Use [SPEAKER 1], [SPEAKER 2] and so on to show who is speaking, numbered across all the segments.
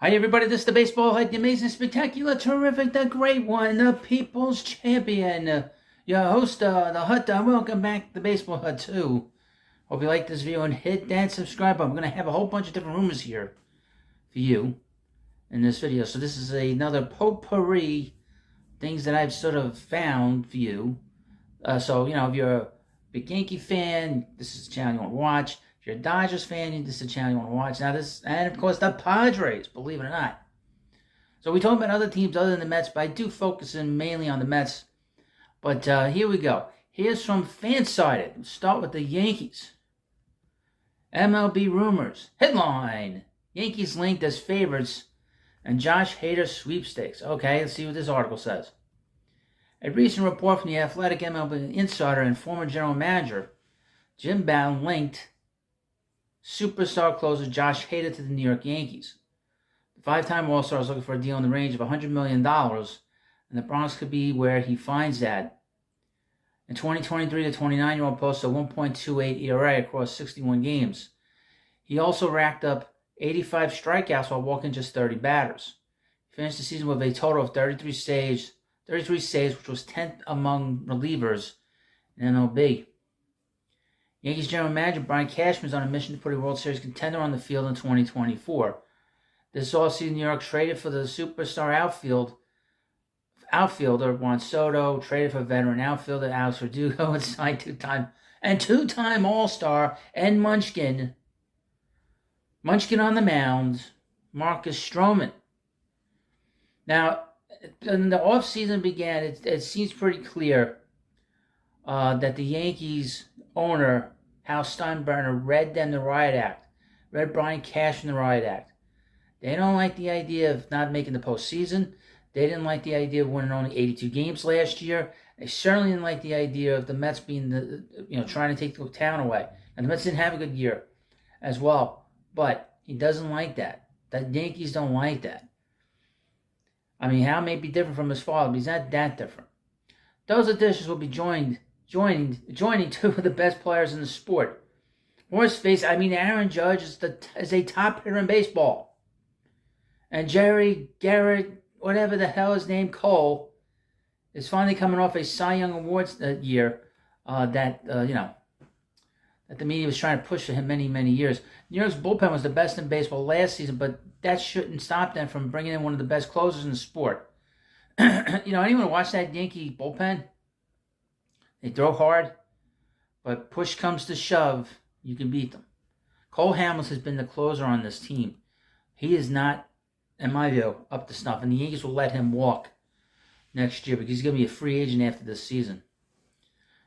[SPEAKER 1] Hi everybody, this is the baseball head, the amazing, spectacular, terrific, the great one, the people's champion, your host, the Hut. Welcome back to the baseball hut too. Hope you like this video and hit that subscribe button. We're going to have a whole bunch of different rumors here for you in this video. So this is another potpourri things that I've sort of found for you. So, if you're a big Yankee fan, this is the channel you want to watch. If you're a Dodgers fan, this is the channel you want to watch. Now and of course the Padres, believe it or not. So we talk about other teams other than the Mets, but I do focus in mainly on the Mets. But here we go. Here's from Fansided. We'll start with the Yankees. MLB rumors. Headline: Yankees linked as favorites and Josh Hader sweepstakes. Okay, let's see what this article says. A recent report from the Athletic MLB insider and former general manager Jim Bowden linked superstar closer Josh Hader to the New York Yankees. The five-time All-Star is looking for a deal in the range of $100 million, and the Bronx could be where he finds that. In 2023, the 29-year-old posted a 1.28 ERA across 61 games. He also racked up 85 strikeouts while walking just 30 batters. He finished the season with a total of 33 saves, which was 10th among relievers in MLB. Yankees general manager Brian Cashman is on a mission to put a World Series contender on the field in 2024. This offseason, New York traded for the superstar outfielder Juan Soto, traded for veteran outfielder Alex Verdugo, and signed two-time All-Star and Munchkin on the mound, Marcus Stroman. Now, when the offseason began, it seems pretty clear that the Yankees owner, Hal Steinbrenner, read them the Riot Act, read Brian Cashman the Riot Act. They don't like the idea of not making the postseason. They didn't like the idea of winning only 82 games last year. They certainly didn't like the idea of the Mets being trying to take the town away. And the Mets didn't have a good year as well. But he doesn't like that. The Yankees don't like that. I mean, Hal may be different from his father, but he's not that different. Those additions will be joining two of the best players in the sport. Horse face, Aaron Judge is a top hitter in baseball. And Garrett, whatever the hell his name, Cole, is finally coming off a Cy Young Awards year that the media was trying to push for him many, many years. New York's bullpen was the best in baseball last season, but that shouldn't stop them from bringing in one of the best closers in the sport. Anyone watch that Yankee bullpen? They throw hard, but push comes to shove, you can beat them. Cole Hamels has been the closer on this team. He is not, in my view, up to snuff, and the Yankees will let him walk next year because he's going to be a free agent after this season.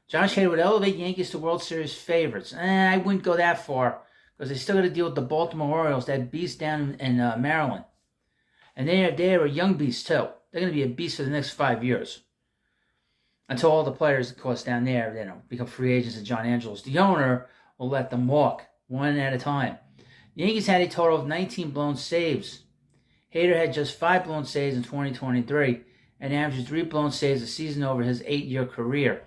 [SPEAKER 1] Josh Hader would elevate Yankees to World Series favorites. I wouldn't go that far because they still got to deal with the Baltimore Orioles, that beast down in Maryland. And they are a young beast too. They're going to be a beast for the next 5 years. Until all the players, of course, down there, become free agents and John Angelos, the owner, will let them walk one at a time. The Yankees had a total of 19 blown saves. Hader had just 5 blown saves in 2023 and averaged 3 blown saves a season over his 8-year career.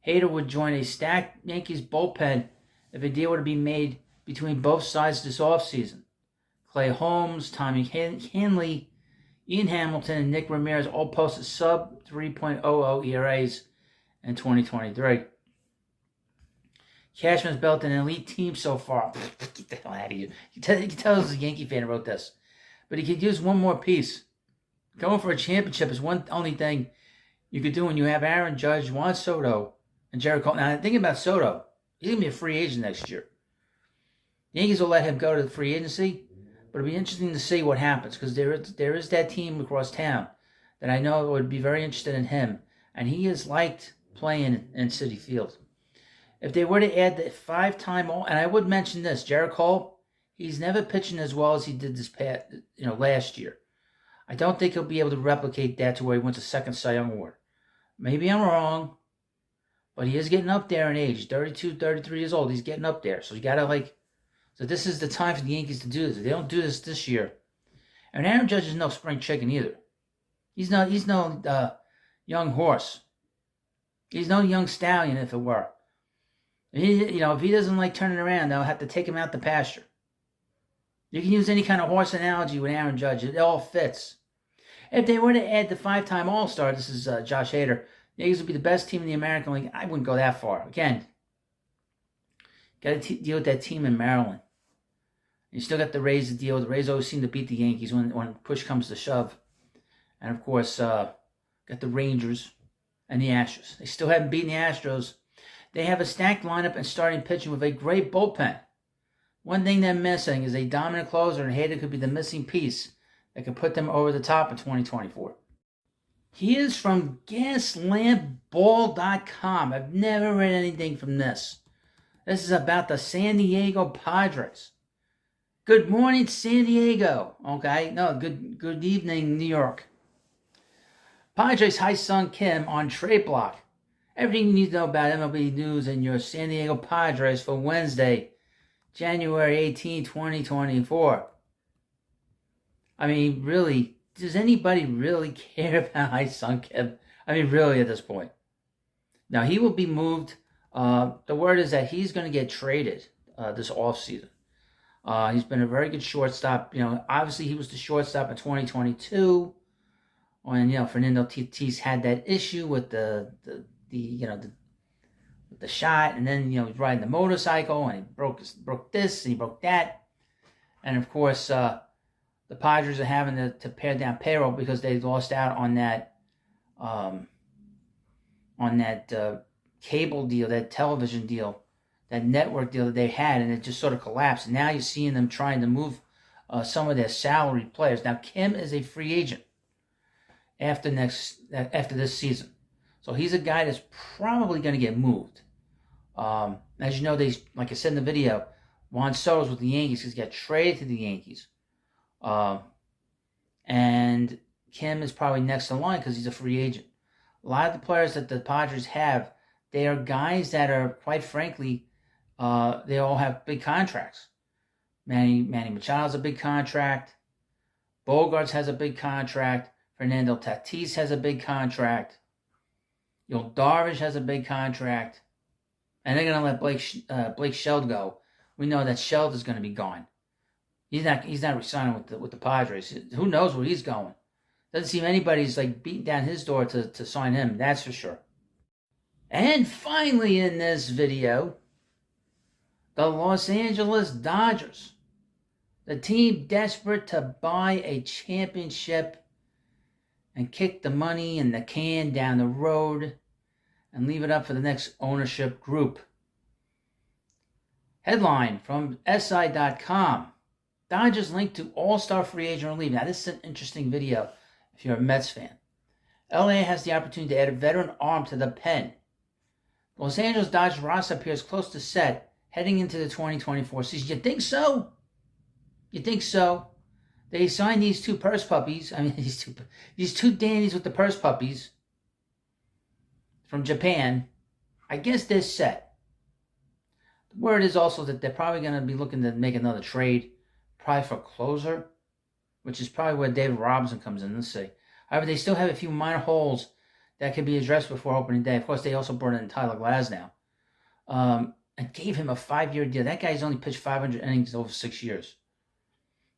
[SPEAKER 1] Hader would join a stacked Yankees bullpen if a deal were to be made between both sides this offseason. Clay Holmes, Tommy Hanley, Ian Hamilton, and Nick Ramirez all posted sub 3.00 ERAs in 2023. Cashman's built an elite team so far. Get the hell out of here. You can tell this is a Yankee fan who wrote this. But he could use one more piece. Going for a championship is one only thing you could do when you have Aaron Judge, Juan Soto, and Jared Cole. Now, think about Soto. He's going to be a free agent next year. The Yankees will let him go to the free agency. But it'll be interesting to see what happens because there is that team across town that I know would be very interested in him. And he has liked playing in Citi Field. If they were to add the 5-time and I would mention this, Jared Cole, he's never pitching as well as he did last year. I don't think he'll be able to replicate that to where he wins a second Cy Young Award. Maybe I'm wrong, but he is getting up there in age. 32, 33 years old. He's getting up there. So you got to So this is the time for the Yankees to do this. If they don't do this year. And Aaron Judge is no spring chicken either. He's no young horse. He's no young stallion, if it were. If he doesn't like turning around, they'll have to take him out the pasture. You can use any kind of horse analogy with Aaron Judge. It all fits. If they were to add the 5-time All-Star, this is Josh Hader, the Yankees would be the best team in the American League. I wouldn't go that far. Again, got to deal with that team in Maryland. You still got the Rays to deal with. The Rays always seem to beat the Yankees when push comes to shove. And, of course, got the Rangers and the Astros. They still haven't beaten the Astros. They have a stacked lineup and starting pitching with a great bullpen. One thing they're missing is a dominant closer, and Hader could be the missing piece that could put them over the top in 2024. He is from GasLampBall.com. I've never read anything from this. This is about the San Diego Padres. Good morning, San Diego. Okay, no, good evening, New York. Padres Hi-Sung Kim on trade block. Everything you need to know about MLB news and your San Diego Padres for Wednesday, January 18, 2024. I mean, really, does anybody really care about Hi-Sung Kim? I mean, really, at this point. Now, he will be moved. The word is that he's going to get traded this offseason. He's been a very good shortstop. You know, obviously, he was the shortstop in 2022 when, you know, Fernando Tatis had that issue with the shot, and then, you know, he's riding the motorcycle, and he broke this, and he broke that. And, of course, the Padres are having to pare down payroll because they lost out on that cable deal, that television deal, that network deal that they had, and it just sort of collapsed. And now you're seeing them trying to move some of their salaried players. Now, Kim is a free agent after this season. So he's a guy that's probably going to get moved. As you know, like I said in the video, Juan Soto's with the Yankees. He's got traded to the Yankees. And Kim is probably next in line because he's a free agent. A lot of the players that the Padres have, they are guys that are, quite frankly, they all have big contracts. Manny Machado's a big contract. Bogarts has a big contract. Fernando Tatis has a big contract. Darvish has a big contract. And they're going to let Blake Sheld go. We know that Sheld is going to be gone. He's not resigning with the Padres. Who knows where he's going? Doesn't seem anybody's like beating down his door to sign him. That's for sure. And finally in this video, the Los Angeles Dodgers. The team desperate to buy a championship and kick the money and the can down the road and leave it up for the next ownership group. Headline from SI.com. Dodgers linked to all-star free agent relief. Now, this is an interesting video if you're a Mets fan. LA has the opportunity to add a veteran arm to the pen. Los Angeles Dodgers roster appears close to set heading into the 2024 season. You think so? You think so? They signed these two purse puppies. I mean, these two dandies with the purse puppies from Japan. I guess they're set. The word is also that they're probably going to be looking to make another trade, probably for closer, which is probably where David Robertson comes in. Let's see. However, they still have a few minor holes that can be addressed before opening day. Of course, they also brought in Tyler Glasnow and gave him a 5-year deal. That guy's only pitched 500 innings over 6 years.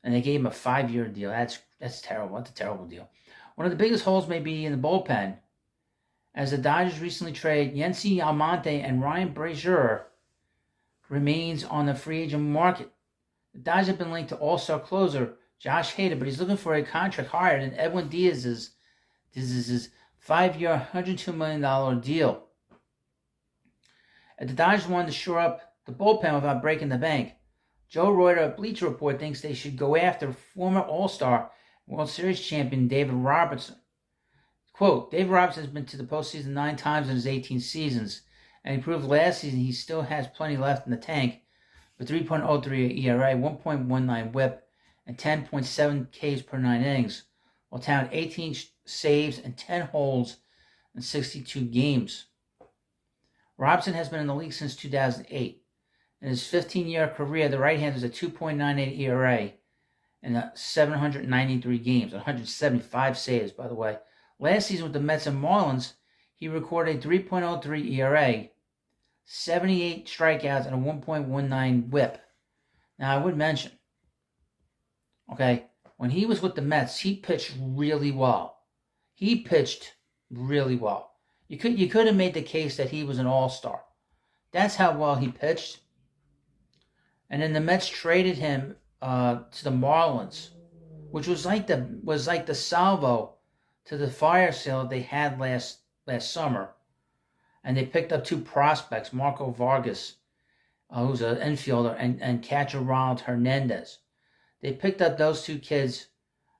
[SPEAKER 1] And they gave him a 5-year deal. That's terrible. That's a terrible deal. One of the biggest holes may be in the bullpen, as the Dodgers recently traded Yency Almonte and Ryan Brazier remains on the free agent market. The Dodgers have been linked to all-star closer Josh Hader, but he's looking for a contract higher than Edwin Diaz's 5-year, $102 million deal. And the Dodgers wanted to shore up the bullpen without breaking the bank. Joe Reuter of Bleacher Report thinks they should go after former All-Star World Series champion David Robertson. Quote, David Robertson has been to the postseason 9 times in his 18 seasons, and he proved last season he still has plenty left in the tank with 3.03 ERA, 1.19 whip, and 10.7 Ks per 9 innings, while tallied 18 saves and 10 holds in 62 games. Robertson has been in the league since 2008. In his 15-year career, the right-hander has a 2.98 ERA in 793 games, 175 saves, by the way. Last season with the Mets and Marlins, he recorded a 3.03 ERA, 78 strikeouts, and a 1.19 whip. Now, I would mention, Okay, when he was with the Mets, he pitched really well. He pitched really well. You could have made the case that he was an all-star. That's how well he pitched. And then the Mets traded him to the Marlins, which was like the salvo to the fire sale they had last summer. And they picked up 2 prospects, Marco Vargas, who's an infielder, and catcher Ronald Hernandez. They picked up those 2 kids,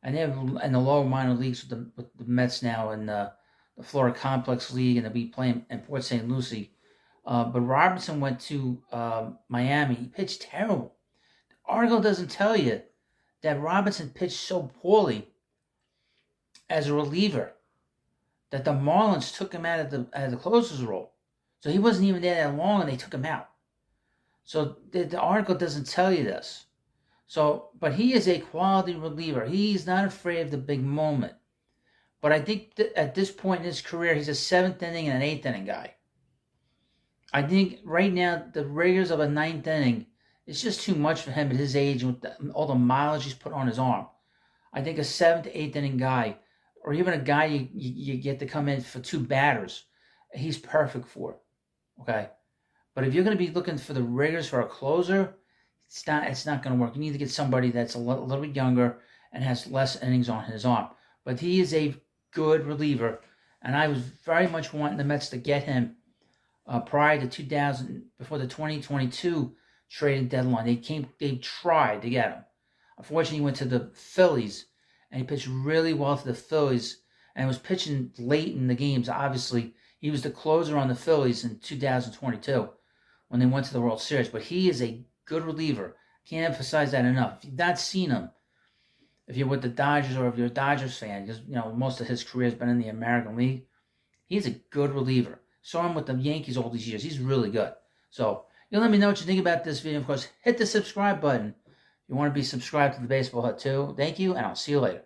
[SPEAKER 1] and they're in the lower minor leagues with the Mets now in the Florida Complex League, and they'll be playing in Port St. Lucie. But Robertson went to Miami. He pitched terrible. The article doesn't tell you that Robertson pitched so poorly as a reliever that the Marlins took him out of the closer's role. So he wasn't even there that long, and they took him out. So the article doesn't tell you this. So, but he is a quality reliever. He's not afraid of the big moment. But I think that at this point in his career, he's a 7th inning and an 8th inning guy. I think right now the rigors of a 9th inning is just too much for him at his age with all the mileage he's put on his arm. I think a 7th to 8th inning guy, or even a guy you get to come in for 2 batters, he's perfect for it. Okay? But if you're going to be looking for the rigors for a closer, it's not going to work. You need to get somebody that's a little bit younger and has less innings on his arm. But he is a good reliever, and I was very much wanting the Mets to get him prior to before the 2022 trading deadline. They tried to get him. Unfortunately, he went to the Phillies, and he pitched really well to the Phillies, and was pitching late in the games. Obviously, he was the closer on the Phillies in 2022 when they went to the World Series. But he is a good reliever. Can't emphasize that enough. If you've not seen him, if you're with the Dodgers or if you're a Dodgers fan, because most of his career has been in the American League, he's a good reliever. Saw him with the Yankees all these years. He's really good. So let me know what you think about this video. Of course, hit the subscribe button if you want to be subscribed to the Baseball Hut too. Thank you, and I'll see you later.